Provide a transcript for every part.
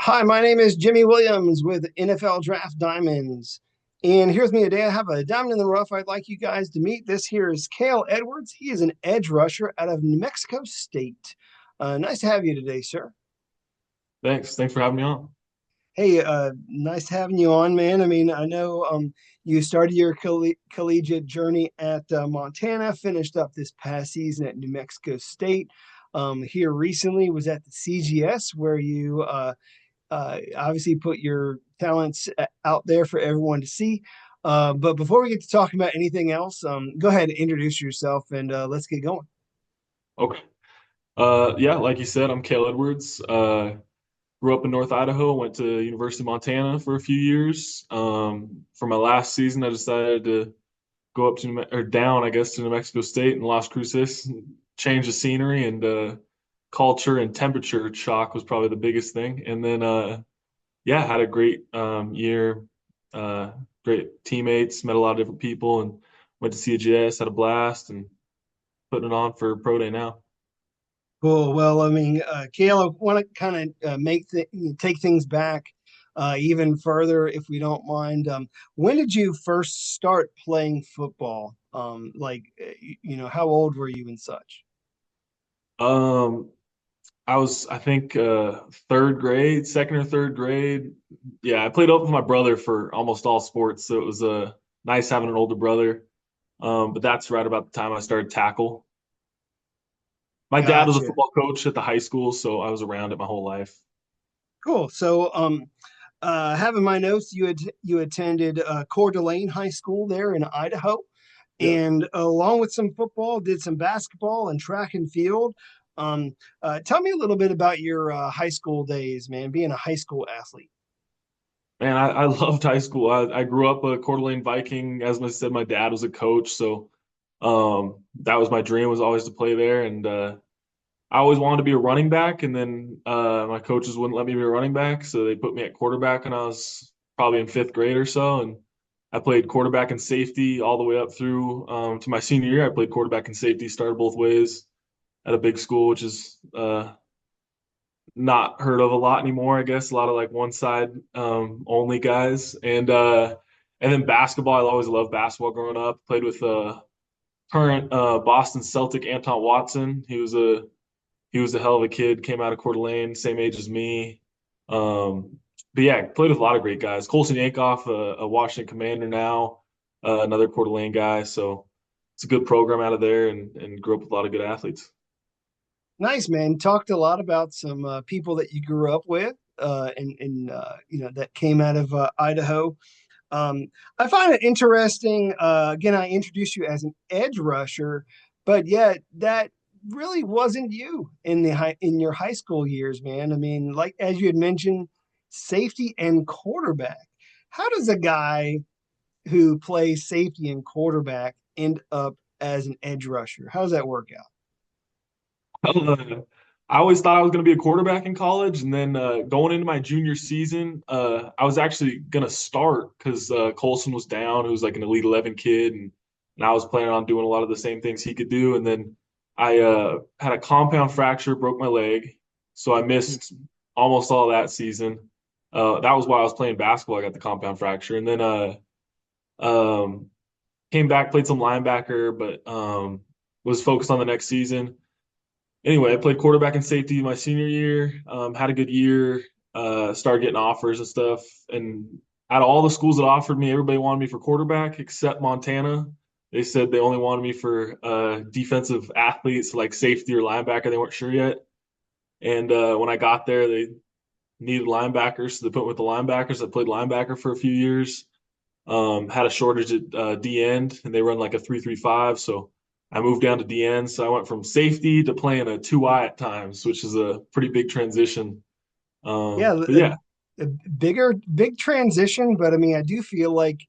Hi, my name is Jimmy Williams with NFL Draft Diamonds. And here's me today. I have a diamond in the rough I'd like you guys to meet. This here is Kale Edwards. He is an edge rusher out of New Mexico State. Nice to have you today, sir. Thanks for having me on. Hey, nice having you on, man. I mean, I know you started your collegiate journey at Montana, finished up this past season at New Mexico State. Here recently was at the CGS where you obviously put your talents out there for everyone to see. But before we get to talking about anything else, go ahead and introduce yourself and let's get going. Okay. Yeah, like you said, I'm Kale Edwards. Grew up in North Idaho, went to University of Montana for a few years. For my last season, I decided to go up to or down, I guess, to New Mexico State and Las Cruces, change the scenery and culture and temperature shock was probably the biggest thing. And then, yeah, had a great year, uh, great teammates, met a lot of different people, and went to CGS, had a blast, and putting it on for pro day now. Cool. Well, I mean, Kayla, I want to kind of take things back even further, if we don't mind. When did you first start playing football? How old were you and such? Um, I think, third grade, second or third grade. Yeah, I played up with my brother for almost all sports, so it was nice having an older brother. But that's right about the time I started tackle. My dad was a Gotcha. football coach at the high school, so I was around it my whole life. Cool. So, having my notes, you attended Coeur d'Alene High School there in Idaho, Yeah. and along with some football, did some basketball and track and field. Tell me a little bit about your high school days, man, being a high school athlete. Man, I loved high school. I grew up a Coeur d'Alene Viking. As I said, my dad was a coach, so that was my dream was always to play there. And I always wanted to be a running back, and then my coaches wouldn't let me be a running back, so they put me at quarterback when I was probably in fifth grade or so. And I played quarterback and safety all the way up through to my senior year. I played quarterback and safety, started both ways at a big school, which is not heard of a lot anymore, I guess. A lot of like one side only guys. And then basketball, I always loved basketball growing up. Played with current Boston Celtic Anton Watson. He was a hell of a kid, came out of Coeur d'Alene, same age as me. But yeah, played with a lot of great guys. Colson Yankoff, a Washington Commander now, another Coeur d'Alene guy. So it's a good program out of there and grew up with a lot of good athletes. Nice, man. Talked a lot about some people that you grew up with, that came out of Idaho. I find it interesting. Again, I introduced you as an edge rusher, but yet that really wasn't you in your high school years, man. I mean, like as you had mentioned, safety and quarterback. How does a guy who plays safety and quarterback end up as an edge rusher? How does that work out? Uh, I always thought I was going to be a quarterback in college, and then going into my junior season, I was actually going to start because Colson was down, who was like an Elite 11 kid, and I was planning on doing a lot of the same things he could do. And then I had a compound fracture, broke my leg, so I missed almost all that season. That was why I was playing basketball. I got the compound fracture, and then um, came back, played some linebacker, but was focused on the next season. Anyway, I played quarterback and safety my senior year. Had a good year. Started getting offers and stuff. And out of all the schools that offered me, everybody wanted me for quarterback except Montana. They said they only wanted me for defensive athletes like safety or linebacker. They weren't sure yet. And when I got there, they needed linebackers, so they put me with the linebackers. I played linebacker for a few years. Had a shortage at D end, and they run like a 3-3-5. So I moved down to D end. So I went from safety to playing a 2-eye at times, which is a pretty big transition. Yeah, But yeah, a big transition, but I mean, I do feel like,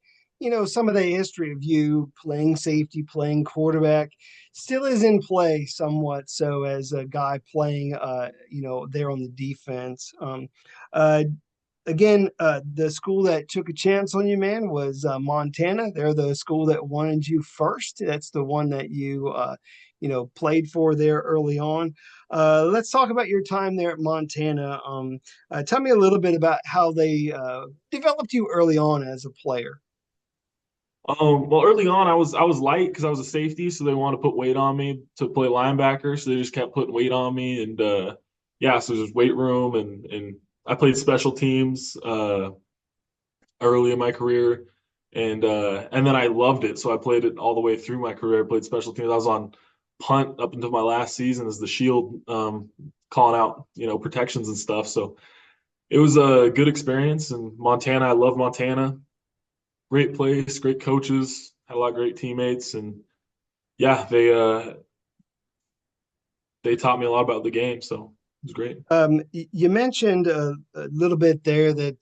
some of the history of you playing safety, playing quarterback still is in play somewhat. So as a guy playing, there on the defense. Uh, again, the school that took a chance on you, man, was Montana. They're the school that wanted you first. That's the one that you played for there early on. Let's talk about your time there at Montana. Tell me a little bit about how they developed you early on as a player. Well, early on, I was light because I was a safety, so they wanted to put weight on me to play linebacker. So they just kept putting weight on me, and yeah, so there's weight room, and I played special teams early in my career, and then I loved it, so I played it all the way through my career. I played special teams. I was on punt up until my last season as the shield, calling out protections and stuff. So it was a good experience. And Montana, I love Montana. Great place, great coaches, had a lot of great teammates, and yeah, they taught me a lot about the game, so it was great. You mentioned a little bit there that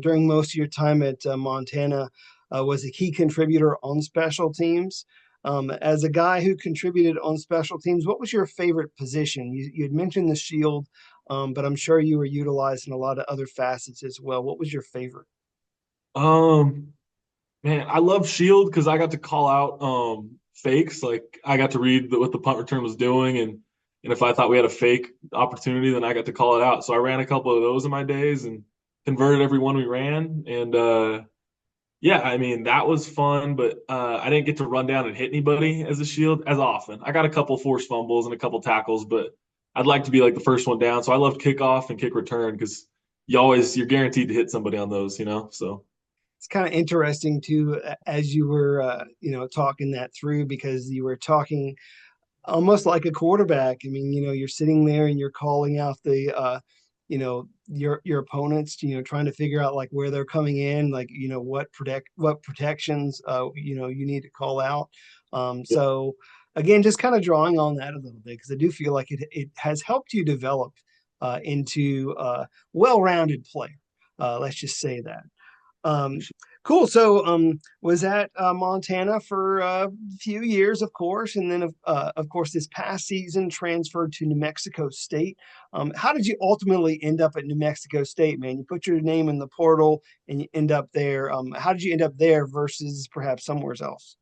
during most of your time at Montana was a key contributor on special teams. As a guy who contributed on special teams, what was your favorite position? You had mentioned the shield, but I'm sure you were utilized in a lot of other facets as well. What was your favorite? Um, Man, I love Shield because I got to call out fakes. Like I got to read what the punt return was doing, and if I thought we had a fake opportunity, then I got to call it out. So I ran a couple of those in my days and converted every one we ran. And yeah, I mean that was fun, but I didn't get to run down and hit anybody as a Shield as often. I got a couple forced fumbles and a couple tackles, but I'd like to be like the first one down. So I love kickoff and kick return because you're guaranteed to hit somebody on those. So. It's kind of interesting too, as you were talking that through, because you were talking almost like a quarterback. I mean, you're sitting there and you're calling out your opponents, trying to figure out like where they're coming in, like, what protections, you need to call out. So again, just kind of drawing on that a little bit, because I do feel like it has helped you develop into a well-rounded player. Let's just say that. Um, cool. So, was at Montana for a few years, of course, and then, of course, this past season transferred to New Mexico State. How did you ultimately end up at New Mexico State, man? You put your name in the portal and you end up there. How did you end up there versus perhaps somewhere else?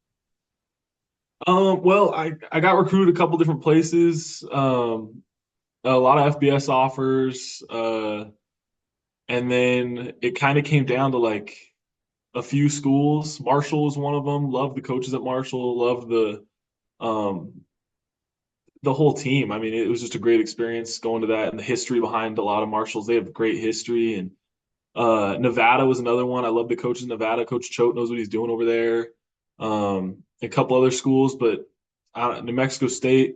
Well, I got recruited a couple different places, a lot of FBS offers, and then it kind of came down to like a few schools. Marshall was one of them. Loved the coaches at Marshall. Loved um, the whole team. I mean, it was just a great experience going to that, and the history behind a lot of Marshalls. They have great history, and Nevada was another one. I love the coaches in Nevada. Coach Choate knows what he's doing over there. A couple other schools, but New Mexico State.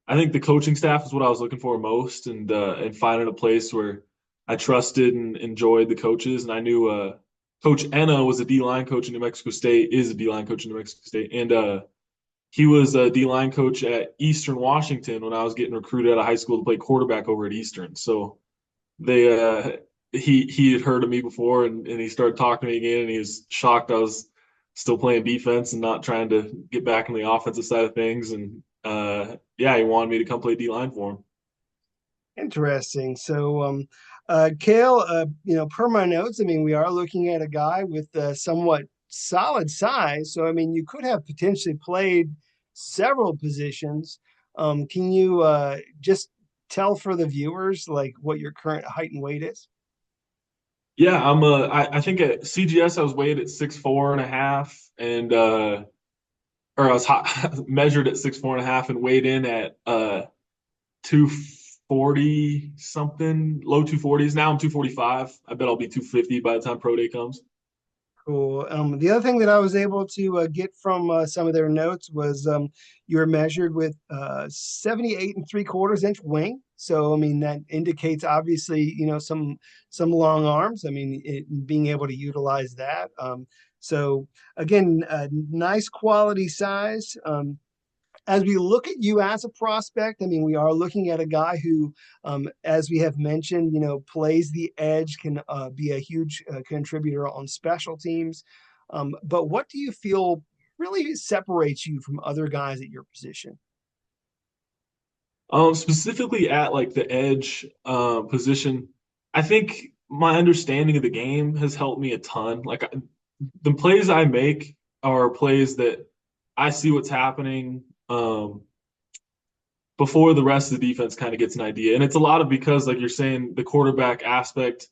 I think the coaching staff is what I was looking for most, and finding a place where I trusted and enjoyed the coaches. And I knew Coach Enna was a D line coach in New Mexico State, is a D line coach in New Mexico State, and he was a D line coach at Eastern Washington when I was getting recruited out of high school to play quarterback over at Eastern. So they he had heard of me before, and he started talking to me again, and he was shocked I was still playing defense and not trying to get back on the offensive side of things. And yeah, he wanted me to come play D line for him. Interesting. So, Kale, per my notes, I mean, we are looking at a guy with somewhat solid size. So, I mean, you could have potentially played several positions. Can you just tell for the viewers like what your current height and weight is? Yeah, I think at CGS I was weighed at 6'4.5", and or I was measured at 6'4.5" and weighed in at 240 something, low 240s. Now I'm 245. I bet I'll be 250 by the time pro day comes. Cool. The other thing that I was able to get from some of their notes was you were measured with 78 3/4 inch wing. So, I mean, that indicates obviously, some long arms. I mean, being able to utilize that. So again, nice quality size. As we look at you as a prospect, I mean, we are looking at a guy who, as we have mentioned, plays the edge, can be a huge contributor on special teams. But what do you feel really separates you from other guys at your position? Specifically at like the edge position, I think my understanding of the game has helped me a ton. The plays I make are plays that I see what's happening before the rest of the defense kind of gets an idea. And it's a lot of because, like you're saying, the quarterback aspect,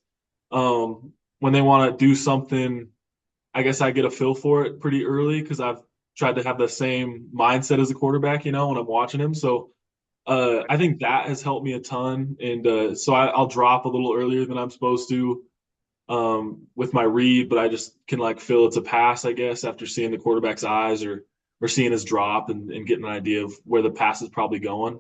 when they want to do something, I guess I get a feel for it pretty early because I've tried to have the same mindset as a quarterback, when I'm watching him. So I think that has helped me a ton. And so I'll drop a little earlier than I'm supposed to with my read, but I just can like feel it's a pass, I guess, after seeing the quarterback's eyes or seeing his drop and getting an idea of where the pass is probably going.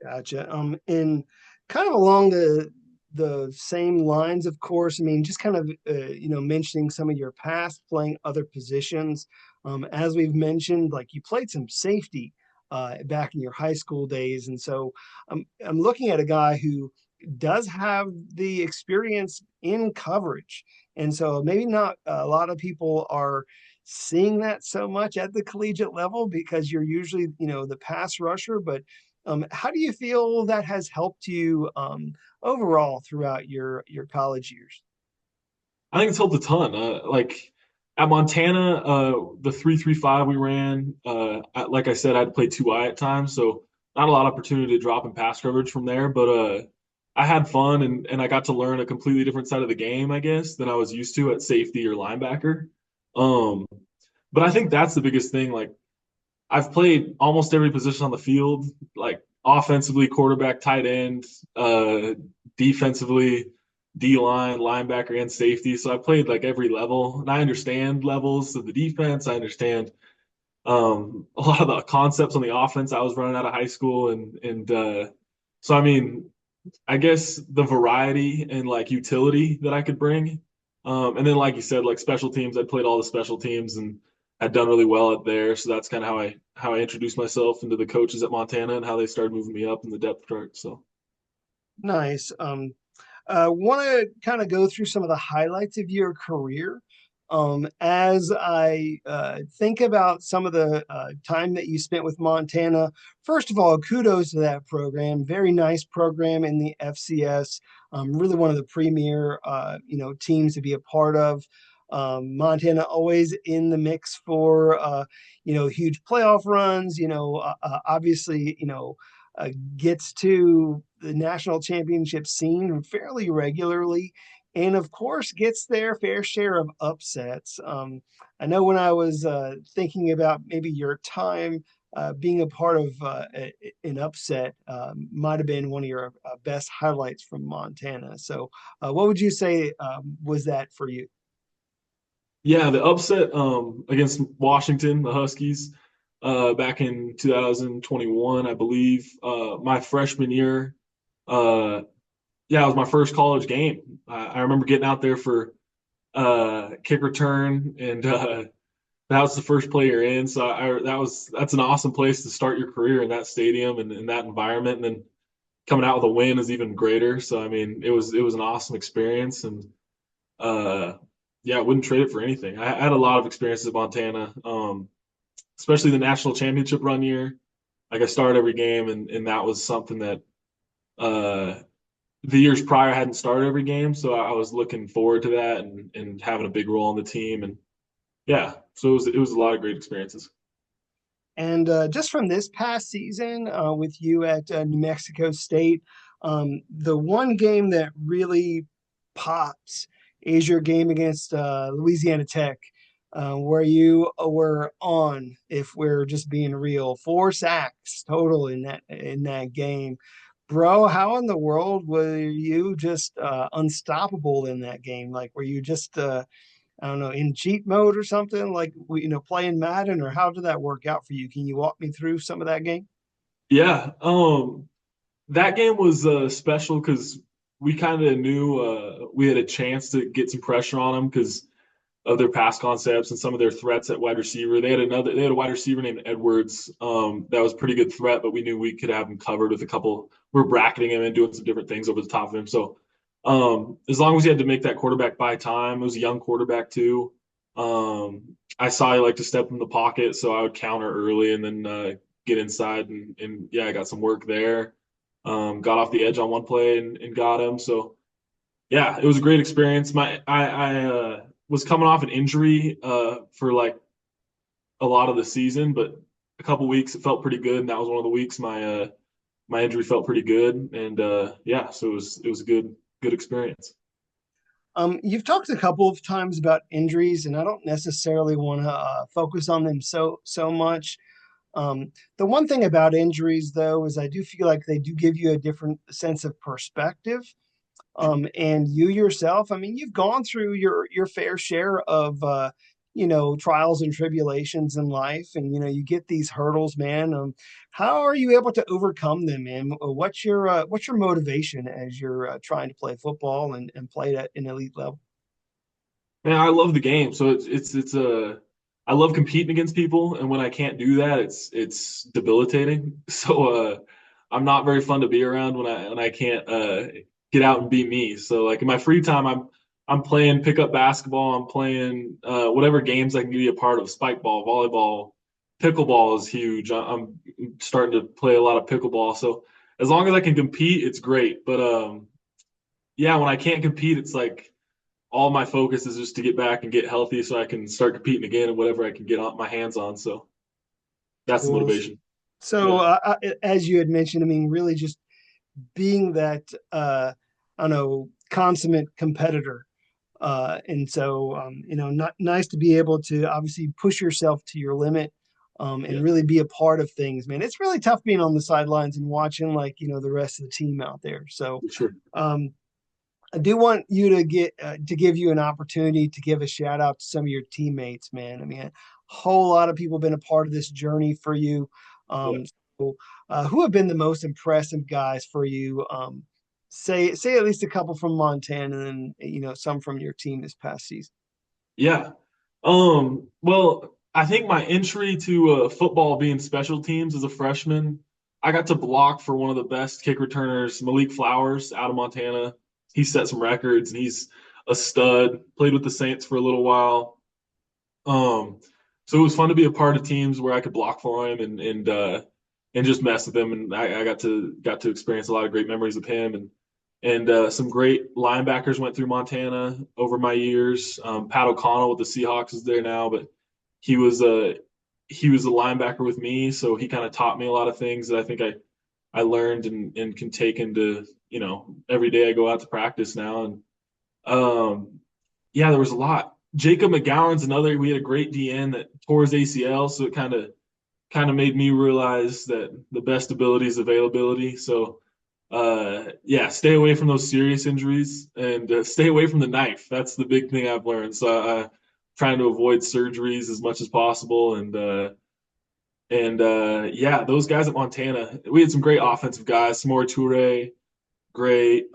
Gotcha. And kind of along the same lines, of course. I mean, just kind of mentioning some of your past playing other positions. As we've mentioned, like you played some safety back in your high school days, and so I'm looking at a guy who does have the experience in coverage, and so maybe not a lot of people are seeing that so much at the collegiate level because you're usually the pass rusher, but how do you feel that has helped you overall throughout your college years? I think it's helped a ton. Like at Montana, the 3-3-5 we ran, like I said, I had to play 2I at times, so not a lot of opportunity to drop in pass coverage from there. But I had fun and I got to learn a completely different side of the game, I guess, than I was used to at safety or linebacker. Um, but I think that's the biggest thing. Like I've played almost every position on the field, like offensively, quarterback, tight end, uh, defensively, D line, linebacker, and safety. So I played like every level, and I understand levels of the defense. I understand a lot of the concepts on the offense I was running out of high school, and so I mean, I guess the variety and like utility that I could bring. And then, like you said, like special teams, I played all the special teams and had done really well at there. So that's kind of how I introduced myself into the coaches at Montana and how they started moving me up in the depth chart. So Nice. Want to kind of go through some of the highlights of your career. As I think about some of the time that you spent with Montana, first of all, kudos to that program. Very nice program in the FCS. Really one of the premier, teams to be a part of. Montana always in the mix for, huge playoff runs. Obviously, gets to the national championship scene fairly regularly, and of course gets their fair share of upsets. I know when I was thinking about maybe your time being a part of an upset might have been one of your best highlights from Montana. So, what would you say was that for you? yeah, the upset against Washington, the Huskies, back in 2021, I believe, my freshman year. Yeah, it was my first college game. I remember getting out there for kick return, and that was the first play you're in. So that's an awesome place to start your career in that stadium and in that environment. And then coming out with a win is even greater. So I mean, it was an awesome experience, and uh, yeah, I wouldn't trade it for anything. I had a lot of experiences at Montana, especially the national championship run year. Like I started every game, and that was something that uh, the years prior I hadn't started every game, so I was looking forward to that and having a big role on the team. And yeah, so it was a lot of great experiences. And just from this past season with you at New Mexico State, the one game that really pops is your game against Louisiana Tech, where you were on, if we're just being real, 4 sacks total in that game. Bro, how in the world were you just unstoppable in that game? Like, were you just I don't know, in cheat mode or something, like playing Madden, or how did that work out for you? Can you walk me through some of that game? Yeah, that game was special because we kind of knew we had a chance to get some pressure on them because of their pass concepts and some of their threats at wide receiver. They had a wide receiver named Edwards that was a pretty good threat, but we knew we could have him covered with a couple. We're bracketing him and doing some different things over the top of him. So as long as he had to make that quarterback buy time, it was a young quarterback too. I saw he liked to step in the pocket, so I would counter early and then get inside and yeah, I got some work there. Got off the edge on one play and got him. So Yeah, it was a great experience. I was coming off an injury for like a lot of the season, but a couple weeks it felt pretty good, and that was one of the weeks my injury felt pretty good, and yeah, so it was a good experience. You've talked a couple of times about injuries, and I don't necessarily want to focus on them so much. The one thing about injuries, though, is I do feel like they do give you a different sense of perspective. And you yourself, I mean, you've gone through your fair share of trials and tribulations in life, and you get these hurdles, man. How are you able to overcome them, man? What's your motivation as you're trying to play football and play at an elite level? Man, I love the game, so I love competing against people, and when I can't do that, it's debilitating. So I'm not very fun to be around when I can't get out and be me. So like in my free time, I'm playing pickup basketball, I'm playing whatever games I can be a part of, spike ball, volleyball, pickleball is huge. I'm starting to play a lot of pickleball, so as long as I can compete, it's great. But yeah, when I can't compete, it's like all my focus is just to get back and get healthy so I can start competing again and whatever I can get on my hands on. So that's the Cool. motivation. So, Yeah. as you had mentioned, I mean, really just being that I don't know, consummate competitor. And so, not nice to be able to obviously push yourself to your limit, and Yeah. really be a part of things, man. It's really tough being on the sidelines and watching like, the rest of the team out there. So, For sure. um, I do want you to give you an opportunity to give a shout out to some of your teammates, man. I mean, a whole lot of people have been a part of this journey for you. Yeah. So, who have been the most impressive guys for you? Say at least a couple from Montana, and then some from your team this past season. Yeah. Well, I think my entry to football being special teams as a freshman, I got to block for one of the best kick returners, Malik Flowers out of Montana. He set some records and he's a stud. Played with the Saints for a little while. Um, so it was fun to be a part of teams where I could block for him and just mess with him. And I got to experience a lot of great memories of him and some great linebackers went through Montana over my years. Pat O'Connell with the Seahawks is there now, but he was a he was a linebacker with me, so he kind of taught me a lot of things that I think I learned and can take into every day I go out to practice now. And yeah, there was a lot. Jacob McGowan's another. We had a great DN that tore his ACL, so it kind of made me realize that the best ability is availability. So yeah, stay away from those serious injuries and stay away from the knife. That's the big thing I've learned. So trying to avoid surgeries as much as possible and yeah, those guys at Montana, we had some great offensive guys. Samori Toure, great.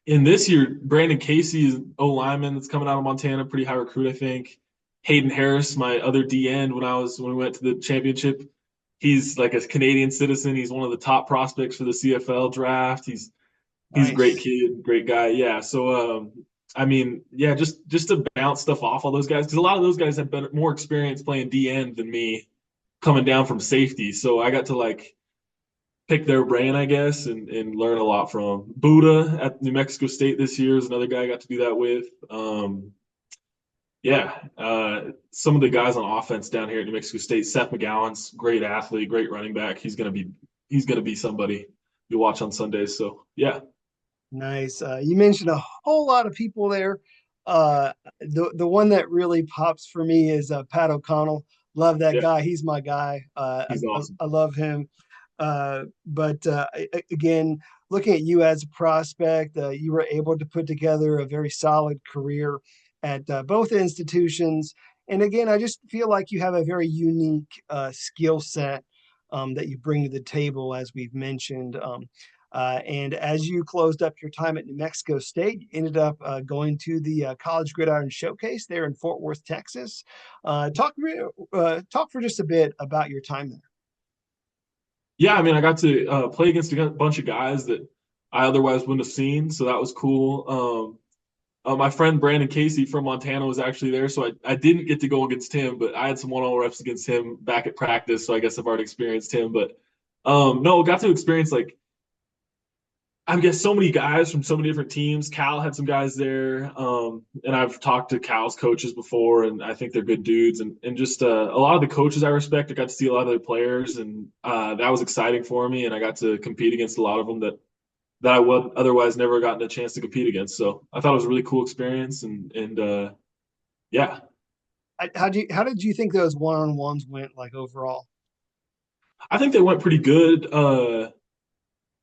In this year, Brandon Casey is O lineman that's coming out of Montana, pretty high recruit, I think. Hayden Harris, my other D end when we went to the championship, he's like a Canadian citizen. He's one of the top prospects for the CFL draft. He's a great Nice. kid, great guy. Yeah. So I mean, yeah, just to bounce stuff off all those guys, because a lot of those guys have been more experience playing D end than me coming down from safety. So I got to like pick their brain, I guess, and learn a lot from. Buddha at New Mexico State this year is another guy I got to do that with. Yeah, some of the guys on offense down here at New Mexico State, Seth McGowan's great athlete, great running back. He's gonna be somebody you watch on Sundays. So yeah, Nice. You mentioned a whole lot of people there. The one that really pops for me is Pat O'Connell. Love that yeah, guy. He's my guy. he's awesome. I love him. But again, looking at you as a prospect, you were able to put together a very solid career at both institutions. And again, I just feel like you have a very unique skill set that you bring to the table, as we've mentioned. And as you closed up your time at New Mexico State, you ended up going to the College Gridiron Showcase there in Fort Worth, Texas. Talk for just a bit about your time there. Yeah, I mean, I got to play against a bunch of guys that I otherwise wouldn't have seen, so that was cool. My friend Brandon Casey from Montana was actually there, so I didn't get to go against him, but I had some one-on-one reps against him back at practice, so I guess I've already experienced him. But no, got to experience like I guess so many guys from so many different teams. Cal had some guys there, and I've talked to Cal's coaches before, and I think they're good dudes. And just a lot of the coaches I respect. I got to see a lot of their players, and that was exciting for me. And I got to compete against a lot of them that I would otherwise never gotten a chance to compete against. So I thought it was a really cool experience, and yeah, How did you think those one-on-ones went like overall? I think they went pretty good.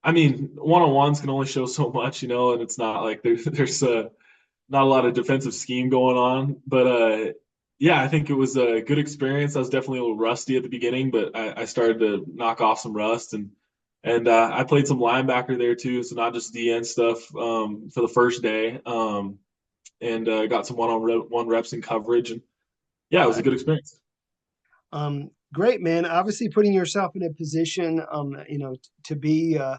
I mean, one on ones can only show so much, and it's not like there's not a lot of defensive scheme going on. But yeah, I think it was a good experience. I was definitely a little rusty at the beginning, but I started to knock off some rust and I played some linebacker there too, so not just DN stuff for the first day, and got some one-on-one reps in coverage, and yeah, it was a good experience. Great, man. Obviously, putting yourself in a position, to be a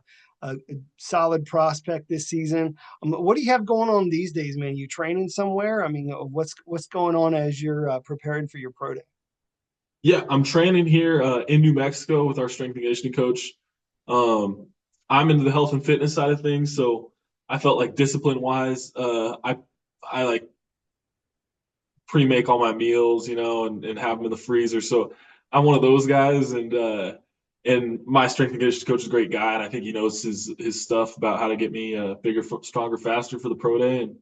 solid prospect this season. What do you have going on these days, man? You training somewhere? I mean, what's going on as you're preparing for your pro day? Yeah, I'm training here in New Mexico with our strength and conditioning coach. Um, I'm into the health and fitness side of things, so I felt like discipline wise, I like pre-make all my meals, and have them in the freezer. So I'm one of those guys, and my strength and conditioning coach is a great guy, and I think he knows his stuff about how to get me bigger, stronger, faster for the pro day. And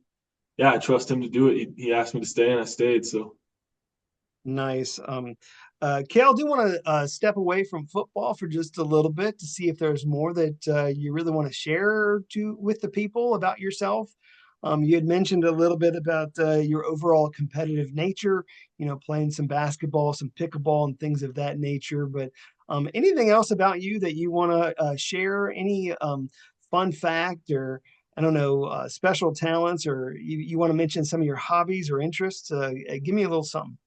yeah, I trust him to do it. He asked me to stay, and I stayed. So Nice. Kale, do you want to step away from football for just a little bit to see if there's more that you really want to share with the people about yourself? You had mentioned a little bit about your overall competitive nature, playing some basketball, some pickleball, and things of that nature. But anything else about you that you want to share? Any fun fact or I don't know, special talents, or you want to mention some of your hobbies or interests? Give me a little something.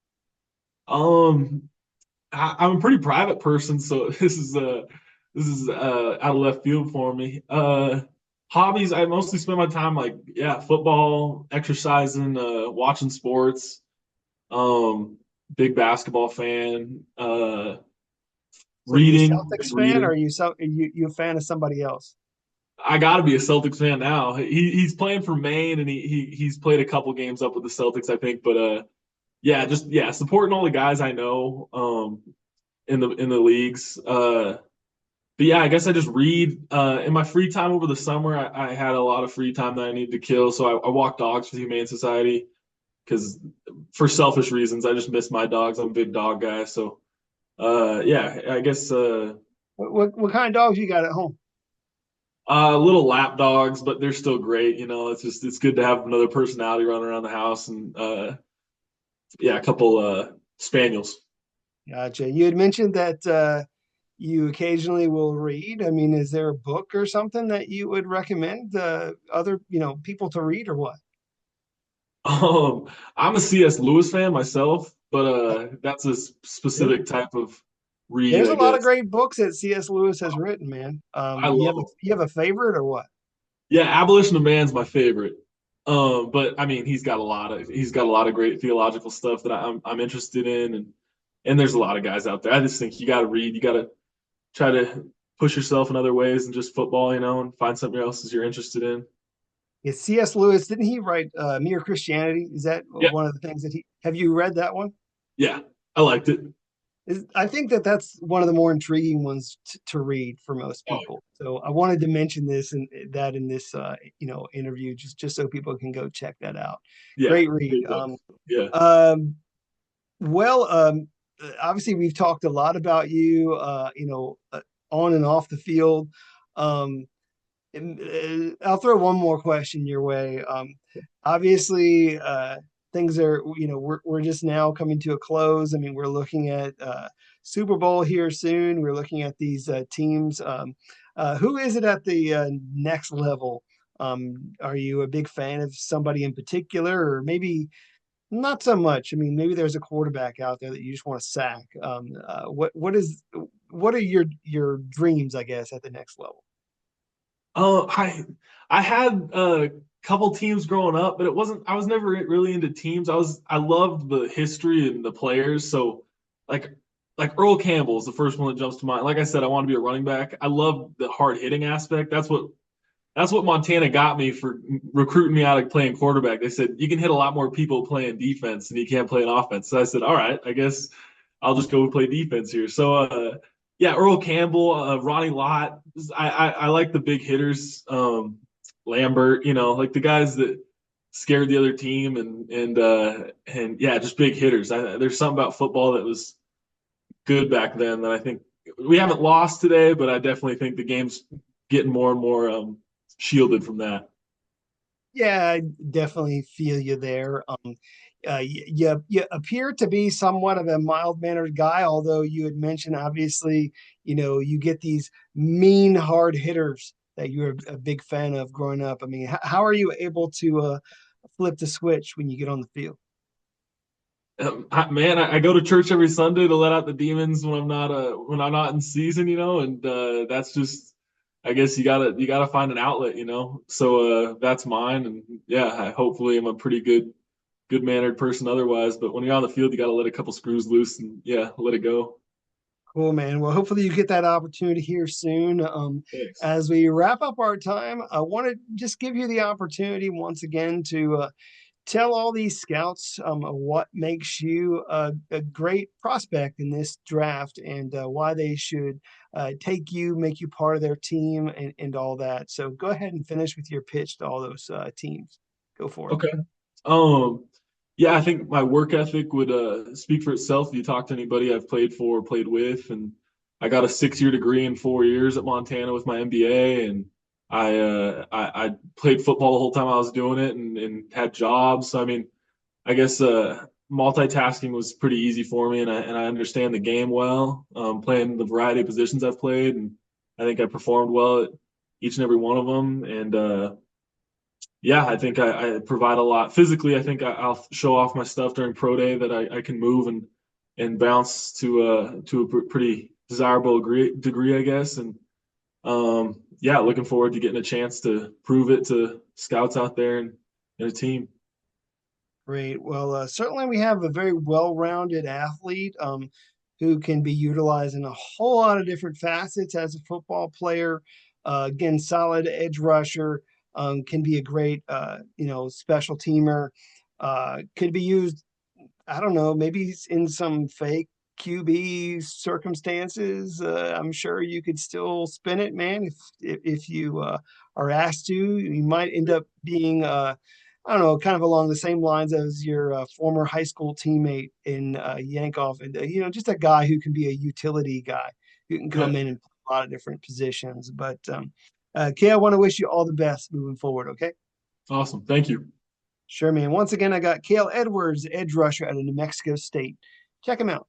um, I'm a pretty private person, so this is out of left field for me. Hobbies, I mostly spend my time like yeah, football, exercising, watching sports. Um, Big basketball fan. So you a Big Celtics fan, or reader. are you a fan of somebody else? I got to be a Celtics fan now. He's playing for Maine, and he's played a couple games up with the Celtics, I think. But yeah, just yeah, supporting all the guys I know in the leagues. But yeah, I guess I just read. In my free time over the summer, I had a lot of free time that I needed to kill, so I walk dogs for the Humane Society because for selfish reasons, I just miss my dogs. I'm a big dog guy, so yeah, I guess What kind of dogs you got at home? little lap dogs, but they're still great. It's good to have another personality running around the house, and yeah, a couple spaniels. Gotcha. You had mentioned that you occasionally will read. I mean, is there a book or something that you would recommend other, people to read or what? I'm a C.S. Lewis fan myself, but that's a There's, specific type of read, there's I a lot of guess. great books that C.S. Lewis has written, man. I You love have a them. you have a favorite or what? Yeah, Abolition of Man's my favorite. But I mean, he's got a lot of great theological stuff that I'm interested in, and there's a lot of guys out there. I just think you got to read, you got to try to push yourself in other ways than just football, and find something else that you're interested in. Yeah, C.S. Lewis, didn't he write Mere Christianity? Is that Yeah, one of the things that have you read that one? yeah, I liked it. I think that that's one of the more intriguing ones to read for most Oh, people. So I wanted to mention this and that in this interview, just so people can go check that out. yeah, Great read. great book. Yeah. Um, well, obviously we've talked a lot about you, on and off the field. Um, I'll throw one more question your way. Obviously, things are, we're just now coming to a close. I mean, we're looking at Super Bowl here soon. We're looking at these teams. Who is it at the next level? Are you a big fan of somebody in particular, or maybe not so much? I mean, maybe there's a quarterback out there that you just want to sack. What are your dreams, I guess, at the next level? Oh, I had a couple teams growing up, but it wasn't. I was never really into teams. I loved the history and the players. So like like Earl Campbell is the first one that jumps to mind. Like I said, I want to be a running back. I love the hard hitting aspect. That's what that's what Montana got me for recruiting me out of playing quarterback. They said you can hit a lot more people playing defense and you can't play an offense. So I said, all right, I guess I'll just go play defense here. So yeah, Earl Campbell, Ronnie Lott. I like the big hitters. Lambert, like the guys that scared the other team and yeah, just big hitters. There's something about football that was good back then that I think we haven't lost today, but I definitely think the game's getting more and more shielded from that. Yeah, I definitely feel you there. You appear to be somewhat of a mild-mannered guy, although you had mentioned obviously, you get these mean hard hitters that you're a big fan of growing up. I mean, how are you able to flip the switch when you get on the field? Man, I go to church every Sunday to let out the demons when I'm not in season, and that's just I guess you gotta find an outlet, So that's mine, and yeah, hopefully I'm a pretty good mannered person otherwise. But when you're on the field, you gotta let a couple screws loose and yeah, let it go. Cool, man. Well, hopefully you get that opportunity here soon. Thanks. As we wrap up our time, I want to just give you the opportunity once again to tell all these scouts what makes you a great prospect in this draft and why they should take you, make you part of their team, and all that. So go ahead and finish with your pitch to all those teams. Go for it. Okay. Um, yeah, I think my work ethic would speak for itself. If you talk to anybody I've played for, played with, and I got a 6-year degree in 4 years at Montana with my MBA, and I played football the whole time I was doing it, and had jobs. So I mean, I guess multitasking was pretty easy for me, and I understand the game well. Playing the variety of positions I've played, and I think I performed well at each and every one of them, and yeah, I think I provide a lot physically. I think I'll show off my stuff during pro day that I can move and bounce to a pretty desirable degree, I guess. And yeah, looking forward to getting a chance to prove it to scouts out there and a team. Great. Well, certainly we have a very well-rounded athlete who can be utilized in a whole lot of different facets as a football player. Again, solid edge rusher, can be a great, special teamer. Could be used, I don't know, maybe in some fake QB circumstances. I'm sure you could still spin it, man. If you are asked to, you might end up being, I don't know, kind of along the same lines as your former high school teammate in Yankoff, and just a guy who can be a utility guy who can Yeah, come in and play a lot of different positions. But Kay, I want to wish you all the best moving forward. Okay. awesome. Thank you. Sure, man. Once again, I got Kale Edwards, edge rusher out of New Mexico State. Check him out.